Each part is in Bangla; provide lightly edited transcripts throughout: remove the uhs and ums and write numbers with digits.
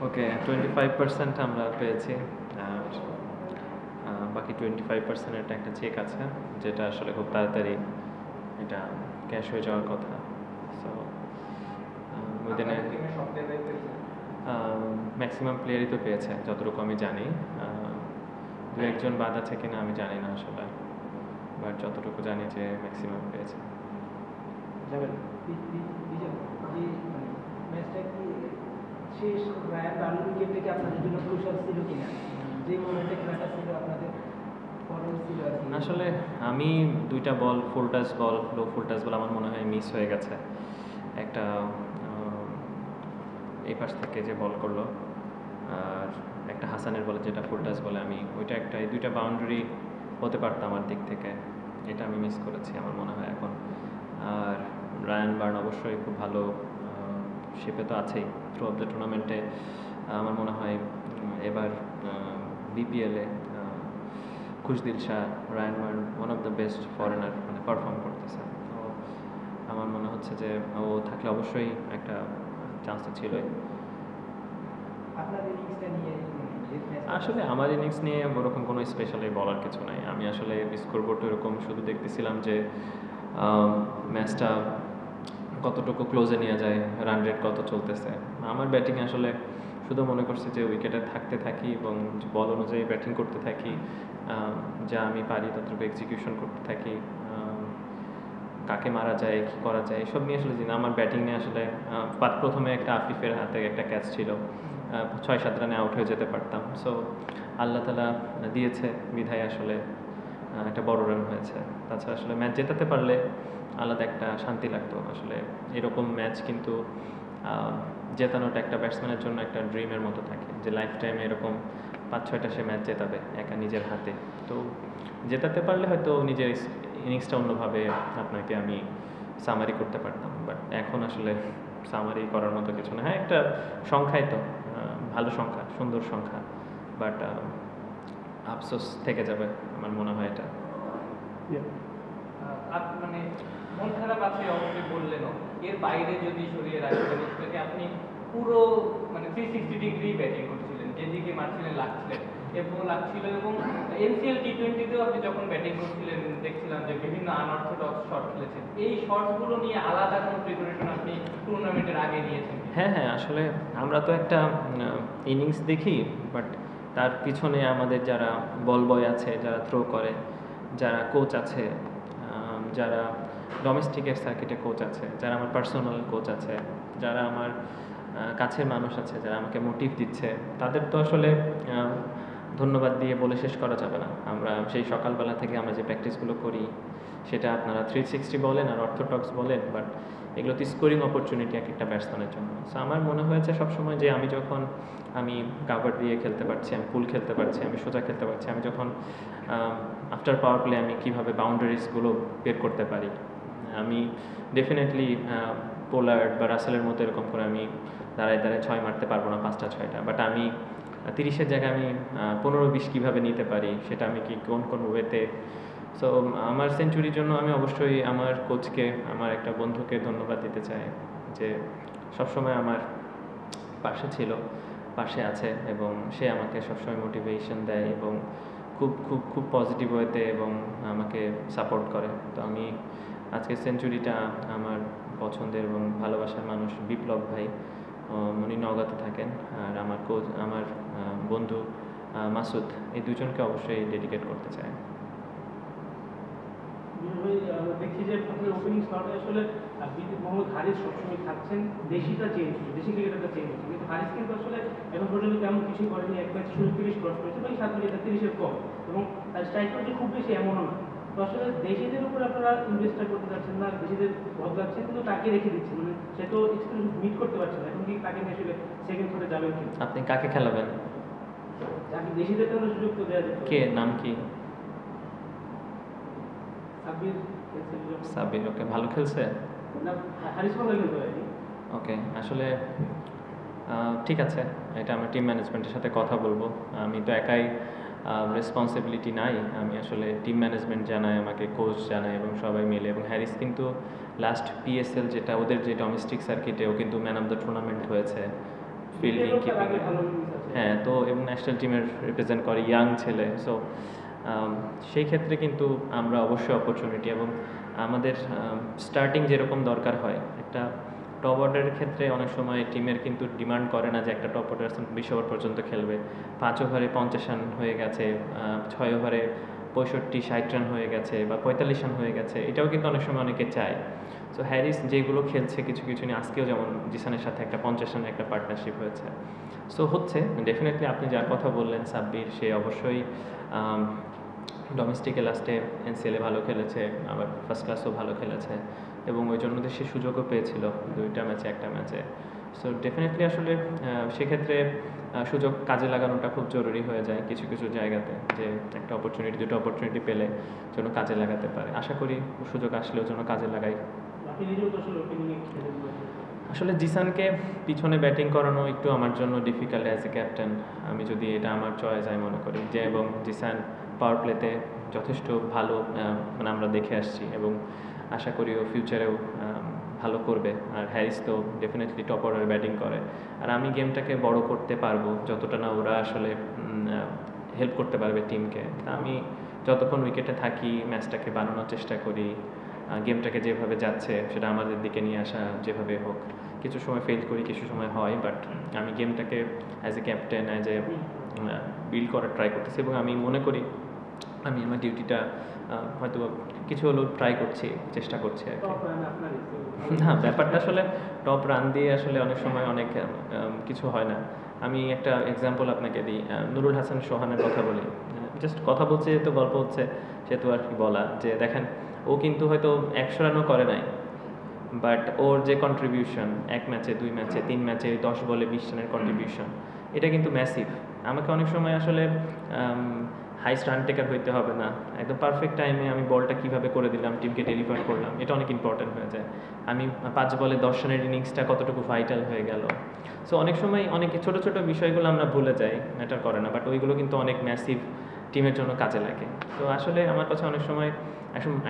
ওকে, 25% আমরা পেয়েছি। আর বাকি 25% একটা চেক আছে, যেটা আসলে খুব তাড়াতাড়ি এটা ক্যাশ হয়ে যাওয়ার কথা। সো উইদিনে ম্যাক্সিমাম প্লেয়ারই তো পেয়েছে যতটুকু আমি জানি। দু একজন বাদ আছে কিনা আমি জানি না আসলে, বাট যতটুকু জানি যে ম্যাক্সিমাম পেয়েছে। শেষ রায়ান বার্ন উইকেট থেকে আপনাদের জন্য ক্রুশাল ছিল কিনা, যে মোমেন্টে খেলাটা ছিল আপনাদের ছিল আর কি? আসলে আমি দুইটা বল, ফুল টাচ বল, লো ফুল টাচ বল আমার মনে হয় মিস হয়ে গেছে। একটা এই পাশ থেকে যে বল করলো, আর একটা হাসানের বলে যেটা ফুল টাচ বলে, আমি ওইটা একটা, এই দুইটা বাউন্ডারি হতে পারতো আমার দিক থেকে, এটা আমি মিস করেছি আমার মনে হয় এখন। আর রায়ান বার্ন অবশ্যই খুব ভালো শেপে তো আছেই থ্রু অফ দ্য টুর্নামেন্টে। আমার মনে হয় এবার বিপিএলে Khushdil Shah, Ryan Burl one of the best foreigner মানে পারফর্ম করতেছে। তো আমার মনে হচ্ছে যে ও থাকলে অবশ্যই একটা চান্স তো ছিলই। আসলে আমার ইনিংস নিয়ে ওরকম কোনো স্পেশালি বলার কিছু নাই। আমি আসলে স্কোরবোর্ড এরকম শুধু দেখতেছিলাম যে ম্যাচটা কতটুকু ক্লোজে নিয়ে যায়, রান রেট কত চলতেছে। আমার ব্যাটিংয়ে আসলে শুধু মনে করছি যে উইকেটে থাকতে থাকি এবং বল অনুযায়ী ব্যাটিং করতে থাকি, যা আমি পারি ততটুকু এক্সিকিউশন করতে থাকি, কাকে মারা যায়, কী করা যায় এসব নিয়ে আসলে জিনা। আমার ব্যাটিং নিয়ে আসলে প্রথমে একটা আফিফের হাতে একটা ক্যাচ ছিল, 6-7 রানে আউট হয়ে যেতে পারতাম। সো আল্লাহ তালা দিয়েছে বিধায় আসলে একটা বড় রান হয়েছে। তাছাড়া আসলে ম্যাচ জেতাতে পারলে আলাদা একটা শান্তি লাগতো। আসলে এরকম ম্যাচ কিন্তু জেতানোটা একটা ব্যাটসম্যানের জন্য একটা ড্রিমের মতো থাকে, যে লাইফ টাইমে এরকম 5-6টা সে ম্যাচ জেতাবে একা নিজের হাতে। তো জেতাতে পারলে হয়তো নিজের ইনিংসটা অন্যভাবে আপনাকে আমি সামারি করতে পারতাম, বাট এখন আসলে সামারি করার মতো কিছু না। হ্যাঁ, একটা সংখ্যাই তো, ভালো সংখ্যা, সুন্দর সংখ্যা, বাট আফসোস থেকে যাবে আমার মনে হয় এটা। মানে মন খারাপ আপনি অবশ্যই বললেনও, এর বাইরে যদি সরিয়ে রাখতেন সেটাকে আপনি পুরো মানে 360 ডিগ্রি ব্যাটিং করছিলেন, যেদিকে মারছিলেন লাগছিলেন এবং এনসিএল টি20তেও আপনি যখন ব্যাটিং করছিলেন দেখছিলাম যে বিভিন্ন আনঅর্থোডক্স শট খেলেছেন। এই শটগুলো নিয়ে আলাদা কোনো প্রিপারেশন আপনি টুর্নামেন্টের আগে নিয়েছেন? হ্যাঁ হ্যাঁ, আসলে আমরা তো একটা ইনিংস দেখি, বাট তার পিছনে আমাদের যারা বল বয় আছে, যারা থ্রো করে, যারা কোচ আছে, যারা ডোমেস্টিকের সার্কিটে কোচ আছে, যারা আমার পার্সোনাল কোচ আছে, যারা আমার কাছের মানুষ আছে, যারা আমাকে মোটিভ দিচ্ছে, তাদের তো আসলে ধন্যবাদ দিয়ে বলে শেষ করা যাবে না। আমরা সেই সকালবেলা থেকে আমরা যে প্র্যাকটিসগুলো করি, সেটা আপনারা 360 বলেন আর অর্থোডক্স বলেন, বাট এগুলো তো স্কোরিং অপরচুনিটি এক একটা ব্যাটসম্যানের জন্য। সো আমার মনে হয়েছে সবসময় যে আমি যখন কাভার দিয়ে খেলতে পারছি, আমি পুল খেলতে পারছি, আমি সোজা খেলতে পারছি, আমি যখন আফটার পাওয়ার প্লে আমি কীভাবে বাউন্ডারিজগুলো বের করতে পারি, আমি ডেফিনেটলি পোলার্ড বা রাসেলের মতো এরকম করে আমি দাঁড়ায় 6 মারতে পারবো না, 5টা 6টা, বাট আমি 30-এর জায়গায় আমি 15-20 কীভাবে নিতে পারি, সেটা আমি কি কোন ওয়েতে। সো আমার সেঞ্চুরির জন্য আমি অবশ্যই আমার কোচকে, আমার একটা বন্ধুকে ধন্যবাদ দিতে চাই, যে সবসময় আমার পাশে ছিল, পাশে আছে, এবং সে আমাকে সবসময় মোটিভেশন দেয় এবং খুব খুব খুব পজিটিভ ওয়েতে এবং আমাকে সাপোর্ট করে। তো আমি আজকে সেঞ্চুরিটা আমার পছন্দের এবং ভালোবাসার মানুষ বিপ্লব ভাই, উনি নওগাঁতে থাকেন, আর আমার কোচ, আমার বন্ধু মাসুদ, এই দুজনকে অবশ্যই ডেডিকেট করতে চাই। দেখছি যে আপনার ওপেনিং স্লটে আসলে মোহাম্মদ হারিস সবসময় থাকছেন, দেশিটা চেঞ্জ হচ্ছে, দেশি ক্রিকেটারটা চেঞ্জ হচ্ছে, কিন্তু হারিস কিন্তু আসলে এখন পর্যন্ত তেমন কিছুই করেনি। এক ম্যাচ 30 ক্রস করেছে, বা 7 উইকেটে 30-এর কম, এবং তার স্ট্রাইক রেট খুব বেশি এমনও না। তো আসলে দেশিদের উপর আপনারা ইনভেস্টটা করতে চাচ্ছেন না, দেশিদের বদলাচ্ছেন, কিন্তু তাকে রেখে দিচ্ছেন, মানে সে তো এক্সপিরিয়েন্স মিট করতে পারছে না। এখন কি তাকে নিয়ে আসলে সেকেন্ড থ্রোতে যাবেন কি? আপনি কাকে খেলাবেন? আপনি দেশিদের তাহলে সুযোগ তো দেওয়া যেত। কে, নাম কি? সাব্বির। ওকে, ভালো খেলছে? ওকে, আসলে ঠিক আছে, এটা আমার টিম ম্যানেজমেন্টের সাথে কথা বলবো। আমি তো একাই রেসপন্সিবিলিটি নাই, আমি আসলে টিম ম্যানেজমেন্ট জানাই, আমাকে কোচ জানাই, এবং সবাই মিলে। এবং হ্যারিস কিন্তু লাস্ট পিএসএল, যেটা ওদের যে ডোমেস্টিক সার্কিটে, ও কিন্তু ম্যান অফ দ্য টুর্নামেন্ট হয়েছে, ফিল্ডিং তার কিপিং। আগে ভালো innings আছে। হ্যাঁ, তো এবং ন্যাশনাল টিমের রিপ্রেজেন্ট করে, ইয়াং ছেলে। সো সেই ক্ষেত্রে কিন্তু আমরা অবশ্যই অপরচুনিটি, এবং আমাদের স্টার্টিং যেরকম দরকার হয় একটা টপ অর্ডারের ক্ষেত্রে অনেক সময় টিমের কিন্তু ডিমান্ড করে না যে একটা টপ অর্ডার 20 ওভার পর্যন্ত খেলবে। 5 ওভারে 50 রান হয়ে গেছে, 6 ওভারে 65-60 রান হয়ে গেছে, বা 45 রান হয়ে গেছে, এটাও কিন্তু অনেক সময় অনেকে চায়। সো হ্যারিস যেগুলো খেলছে কিছু কিছু নিয়ে, আজকেও যেমন জিসানের সাথে একটা 50 রানের একটা পার্টনারশিপ হয়েছে। সো হচ্ছে ডেফিনেটলি আপনি যার কথা বললেন সাব্বির, সে অবশ্যই ডোমেস্টিকে লাস্টে এনসিএলে ভালো খেলেছে, আবার ফার্স্ট ক্লাসও ভালো খেলেছে, এবং ওই জন্য সে সুযোগও পেয়েছিল 2টা ম্যাচে, একটা ম্যাচে। সো ডেফিনেটলি আসলে সেক্ষেত্রে সুযোগ কাজে লাগানোটা খুব জরুরি হয়ে যায় কিছু কিছু জায়গাতে, যে একটা অপরচুনিটি, দুটো অপরচুনিটি পেলে যেন কাজে লাগাতে পারে। আশা করি সুযোগ আসলেও যেন কাজে লাগাই। আপনি নিজেও তো আসলে ওপেনিংয়ে খেলেন। আসলে জিসানকে পিছনে ব্যাটিং করানো একটু আমার জন্য ডিফিকাল্ট অ্যাজ এ ক্যাপ্টেন। আমি যদি এটা আমার চয়েস আমি মনে করি যে, এবং জিসান পাওয়ার প্লেতে যথেষ্ট ভালো মানে আমরা দেখে আসছি, এবং আশা করি ও ফিউচারেও ভালো করবে। আর হ্যারিস তো ডেফিনেটলি টপ অর্ডারে ব্যাটিং করে, আর আমি গেমটাকে বড় করতে পারবো যতটা না ওরা আসলে হেল্প করতে পারবে টিমকে। তা আমি যতক্ষণ উইকেটে থাকি ম্যাচটাকে বানানোর চেষ্টা করি, গেমটাকে যেভাবে যাচ্ছে সেটা আমাদের দিকে নিয়ে আসা যেভাবে হোক। কিছু সময় ফেল করি, কিছু সময় হয়, বাট আমি গেমটাকে as a captain, as a build করার ট্রাই করতেছি, এবং আমি মনে করি আমি আমার ডিউটিটা হয়তো কিছু হলেও ট্রাই করছি, চেষ্টা করছি আর কি। টপ রান আপনারই তো। না, ব্যাপারটা আসলে টপ রান দিয়ে আসলে অনেক সময় অনেক কিছু হয় না। আমি একটা এক্সাম্পল আপনাকে দিই, নুরুল হাসান সোহানের কথা বলি। জাস্ট কথা বলছে, যেহেতু গল্প হচ্ছে সেহেতু আর কি বলা, যে দেখেন ও কিন্তু হয়তো 100 রানও করে নাই, বাট ওর যে কন্ট্রিবিউশন 1 ম্যাচে, 2 ম্যাচে, 3 ম্যাচে 10 বলে 20 রানের কন্ট্রিবিউশন, এটা কিন্তু ম্যাসিভ। আমাকে অনেক সময় আসলে হাইস্ট রান টেকার হইতে হবে না, একদম পারফেক্ট টাইমে আমি বলটা কীভাবে করে দিলাম, টিমকে ডেলিভার করলাম, এটা অনেক ইম্পর্টেন্ট হয়ে যায়। আমি 5 বলে 10 রানের ইনিংসটা কতটুকু ভাইটাল হয়ে গেল। সো অনেক সময় অনেক ছোটো ছোটো বিষয়গুলো আমরা ভুলে যাই, ম্যাটার করে না, বাট ওইগুলো কিন্তু অনেক ম্যাসিভ টিমের জন্য কাজে লাগে। তো আসলে আমার কাছে অনেক সময়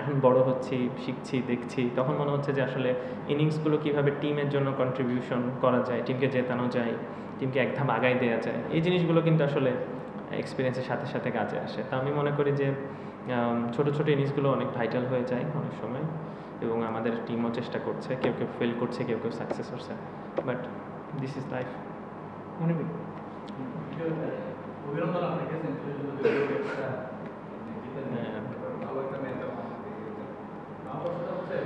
এখন বড় হচ্ছি, শিখছি, দেখছি, তখন মনে হচ্ছে যে আসলে ইনিংসগুলো কীভাবে টিমের জন্য কন্ট্রিবিউশন করা যায়, টিমকে জেতানো যায়, টিমকে এক ধাপ আগায় দেওয়া যায়, এই জিনিসগুলো কিন্তু আসলে এক্সপিরিয়েন্সের সাথে সাথে কাজে আসে। তা আমি মনে করি যে ছোটো ছোটো ইনিংসগুলো অনেক ভাইটাল হয়ে যায় অনেক সময়, এবং আমাদের টিমও চেষ্টা করছে, কেউ কেউ ফেল করছে, কেউ কেউ সাকসেস হচ্ছে, বাট দিস ইজ লাইফ। মনে করি অভিনন্দন আপনাকে সেঞ্চুরির জন্য, ভালো একটা ম্যাচ আমার কথাটা হচ্ছে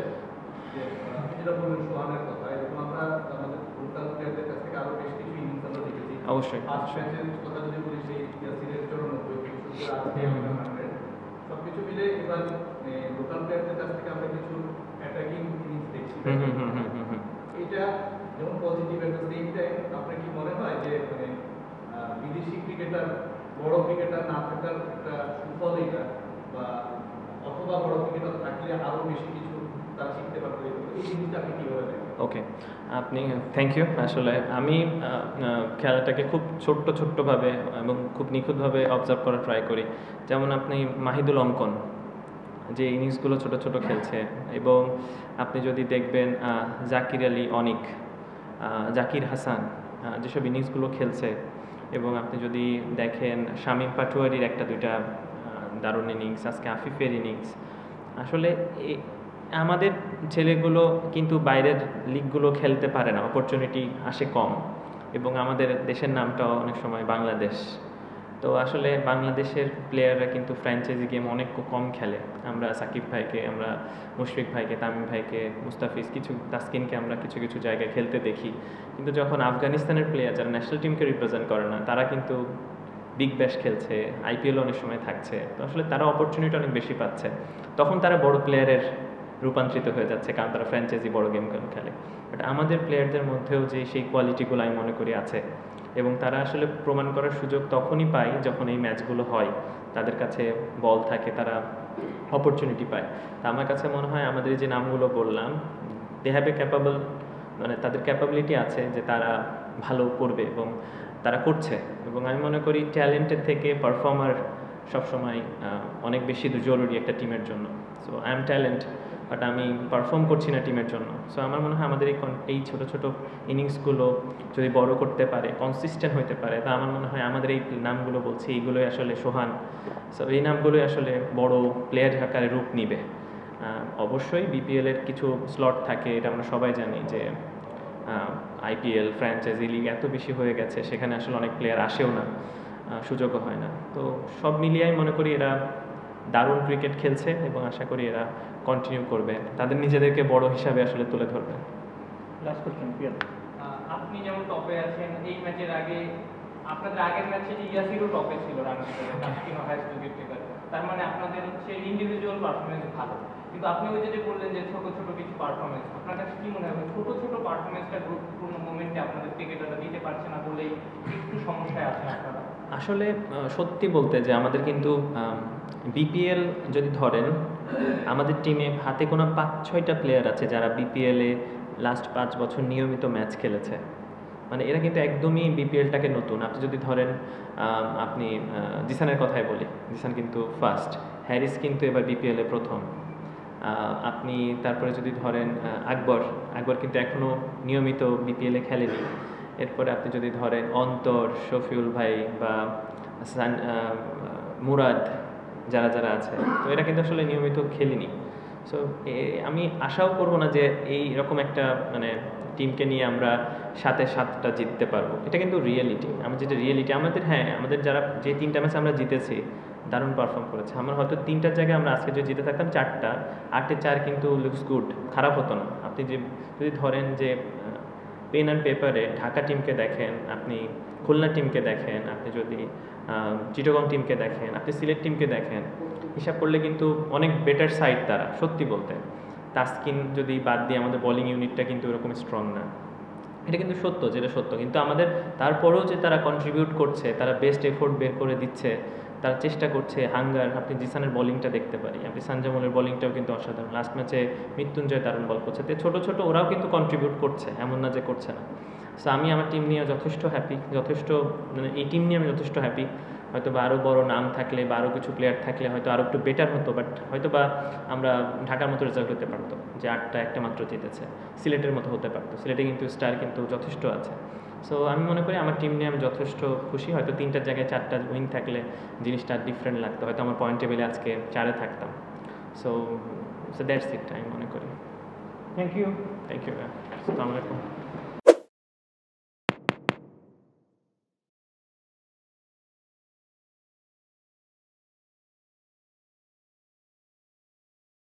যে আপনি যেটা বললেন সোহানের কথা, এরকম আমরা আমাদের লোকাল প্লেয়ারদের কাছ থেকে আরো বেশ কিছু ইনিংস আমরা দেখেছি। অবশ্যই। ফার্স্ট ম্যাচের কথা যদি বলি, সেই সিরিজ 94 আজকে 100 সবকিছু মিলে এবার লোকাল প্লেয়ারদের কাছ থেকে আমরা কিছু অ্যাটাকিং ইনিংস দেখছি। এটা যেমন positive, at the same time আপনার কি মনে হয় যে মানে বিদেশি ক্রিকেটার, বড় ক্রিকেটার না থাকার একটা সুফল এটা, বা অথবা বড় ক্রিকেটার থাকলে আরো বেশি কিছু তারা শিখতে পারবে, এই জিনিসটা আপনি কিভাবে দেখেন? ওকে, আপনি থ্যাংক ইউ। আসলে আমি খেলাটাকে খুব ছোট্টভাবে এবং খুব নিখুঁতভাবে অবজার্ভ করার ট্রাই করি। যেমন আপনি মাহিদুল অঙ্কন যে ইনিংসগুলো ছোট ছোট খেলছে, এবং আপনি যদি দেখবেন জাকির আলী অনিক, জাকির হাসান যেসব ইনিংসগুলো খেলছে, এবং আপনি যদি দেখেন শামীম পাটোয়ারির একটা দুইটা দারুণ ইনিংস, আজকে আফিফের ইনিংস, আসলে আমাদের ছেলেগুলো কিন্তু বাইরের লিগগুলো খেলতে পারে না, অপরচুনিটি আসে কম, এবং আমাদের দেশের নামটাও অনেক সময় বাংলাদেশ। তো আসলে বাংলাদেশের প্লেয়াররা কিন্তু ফ্র্যাঞ্চাইজি গেম অনেক কম খেলে। আমরা সাকিব ভাইকে, আমরা মুশফিক ভাইকে, তামিম ভাইকে, মুস্তাফিজ, কিছু তাসকিনকে আমরা কিছু কিছু জায়গায় খেলতে দেখি, কিন্তু যখন আফগানিস্তানের প্লেয়ার যারা ন্যাশনাল টিমকে রিপ্রেজেন্ট করে না, তারা কিন্তু বিগ ব্যাশ খেলছে, আইপিএল অনেক সময় থাকছে, তো আসলে তারা অপরচুনিটি অনেক বেশি পাচ্ছে, তখন তারা বড় প্লেয়ারের রূপান্তরিত হয়ে যাচ্ছে, কারণ তারা ফ্র্যাঞ্চাইজি বড় গেম খেলে। বাট আমাদের প্লেয়ারদের মধ্যেও যে সেই কোয়ালিটিগুলো আমি মনে করি আছে, এবং তারা আসলে প্রমাণ করার সুযোগ তখনই পায় যখন এই ম্যাচগুলো হয়, তাদের কাছে বল থাকে, তারা অপরচুনিটি পায়। তা আমার কাছে মনে হয় আমাদের যে নামগুলো বললাম, দে হ্যাভ এ ক্যাপাবল, মানে তাদের ক্যাপাবিলিটি আছে যে তারা ভালো করবে, এবং তারা করছে। এবং আমি মনে করি ট্যালেন্টের থেকে পারফর্মার সবসময় অনেক বেশি জরুরি একটা টিমের জন্য। So I am talent, but আমি পারফর্ম করছি না টিমের জন্য। সো আমার মনে হয় আমাদের এই ছোটো ছোটো ইনিংসগুলো যদি বড় করতে পারে, কনসিস্টেন্ট হতে পারে, তা আমার মনে হয় আমাদের এই নামগুলো বলছি এইগুলোই আসলে সোহান, সো এই নামগুলোই আসলে বড় প্লেয়ার আকারে রূপ নিবে। অবশ্যই বিপিএলের কিছু স্লট থাকে, এটা আমরা সবাই জানি যে আইপিএল ফ্র্যাঞ্চাইজি লিগ এত বেশি হয়ে গেছে, সেখানে আসলে অনেক প্লেয়ার আসেও না, সুযোগও হয় না। তো সব মিলিয়েই মনে করি এরা দারুণ ক্রিকেট খেলছে এবং আশা করি এরা কন্টিনিউ করবে, তাদের নিজেদেরকে বড় হিসাবে আসলে তুলে ধরবে। Last question Piyal. আপনি যেমন টপে আছেন, এই ম্যাচের আগে আপনাদের আগের ম্যাচে যে ইয়াসিরও টপে ছিল রান হিসেবে, হাইস্ট উইকেট টেকার, তার মানে আপনাদের হচ্ছে ইন্ডিভিজুয়াল পারফরমেন্স ভালো। কিন্তু আপনি ওই যে বললেন যে ছোট ছোট কিছু পারফরমেন্স, আপনার কাছে কি মনে হয় ছোট ছোট পারফরমেন্সটা গুরুত্বপূর্ণ মোমেন্টে আপনাদের ক্রিকেটাররা দিতে পারছে না বলেই একটু সমস্যায় আছেন আপনারা? আসলে সত্যি বলতে যে আমাদের কিন্তু বিপিএল যদি ধরেন, আমাদের টিমে হাতে কোনো 5-6টা প্লেয়ার আছে যারা বিপিএলে লাস্ট 5 বছর নিয়মিত ম্যাচ খেলেছে। মানে এরা কিন্তু একদমই বিপিএলটাকে নতুন। আপনি যদি ধরেন, আপনি জিসানের কথাই বলি, জিসান কিন্তু ফার্স্ট, হ্যারিস কিন্তু এবার বিপিএলে প্রথম। আপনি তারপরে যদি ধরেন আকবর কিন্তু এখনও নিয়মিত বিপিএলে খেলেনি। এরপরে আপনি যদি ধরেন অন্তর, শফিউল ভাই বা মুরাদ, যারা যারা আছে, তো এরা কিন্তু আসলে নিয়মিত খেলেনি। সো আমি আশাও করবো না যে এইরকম একটা মানে টিমকে নিয়ে আমরা 7-7টা জিততে পারবো। এটা কিন্তু রিয়েলিটি, যেটা রিয়েলিটি আমাদের যারা যে 3টা ম্যাচ আমরা জিতেছি দারুণ পারফর্ম করেছে। আমরা হয়তো 3টার জায়গায় আমরা আজকে যদি জিতে থাকতাম 4টা, 8-4 কিন্তু লুকস গুড, খারাপ হতো না। আপনি যদি ধরেন যে পেন অ্যান্ড পেপারে ঢাকা টিমকে দেখেন, আপনি খুলনা টিমকে দেখেন, আপনি যদি চিটাগং টিমকে দেখেন, আপনি সিলেট টিমকে দেখেন, হিসাব করলে কিন্তু অনেক বেটার সাইড তারা। সত্যি বলতে তাসকিন যদি বাদ দিয়ে আমাদের বোলিং ইউনিটটা কিন্তু এরকম স্ট্রং না, এটা কিন্তু সত্য, যেটা সত্য। কিন্তু আমাদের তারপরেও যে তারা কন্ট্রিবিউট করছে, তারা বেস্ট এফোর্ট বের করে দিচ্ছে, তারা চেষ্টা করছে, হাঙ্গার। আপনি জিসানের বোলিংটা দেখতে পারি, আপনি সানজামুলের বোলিংটাও কিন্তু অসাধারণ। লাস্ট ম্যাচে মৃত্যুঞ্জয় দারুণ বল করছে। তো ছোটো ছোটো ওরাও কিন্তু কন্ট্রিবিউট করছে, এমন না যে করছে না। সো আমি আমার টিম নিয়ে যথেষ্ট হ্যাপি, মানে এই টিম নিয়ে আমি যথেষ্ট হ্যাপি। হয়তো বা আরও বড় নাম থাকলে বা আরও কিছু প্লেয়ার থাকলে হয়তো আরও একটু বেটার হতো, বাট হয়তো বা আমরা ঢাকার মতো রেজাল্ট হতে পারতো যে 8টা একটা মাত্র জিতেছে, সিলেটের মতো হতে পারতো। সিলেটে কিন্তু স্টার কিন্তু যথেষ্ট আছে। সো আমি মনে করি আমার টিম নিয়ে আমি যথেষ্ট খুশি। হয়তো 3টার জায়গায় 4টা উইন থাকলে জিনিসটা ডিফারেন্ট লাগতো, হয়তো আমার পয়েন্ট টেবিলে আজকে 4-এ থাকতাম। সো দ্যাটস ইট, আমি মনে করি। Thank you. Thank you. আসসালামু আলাইকুম।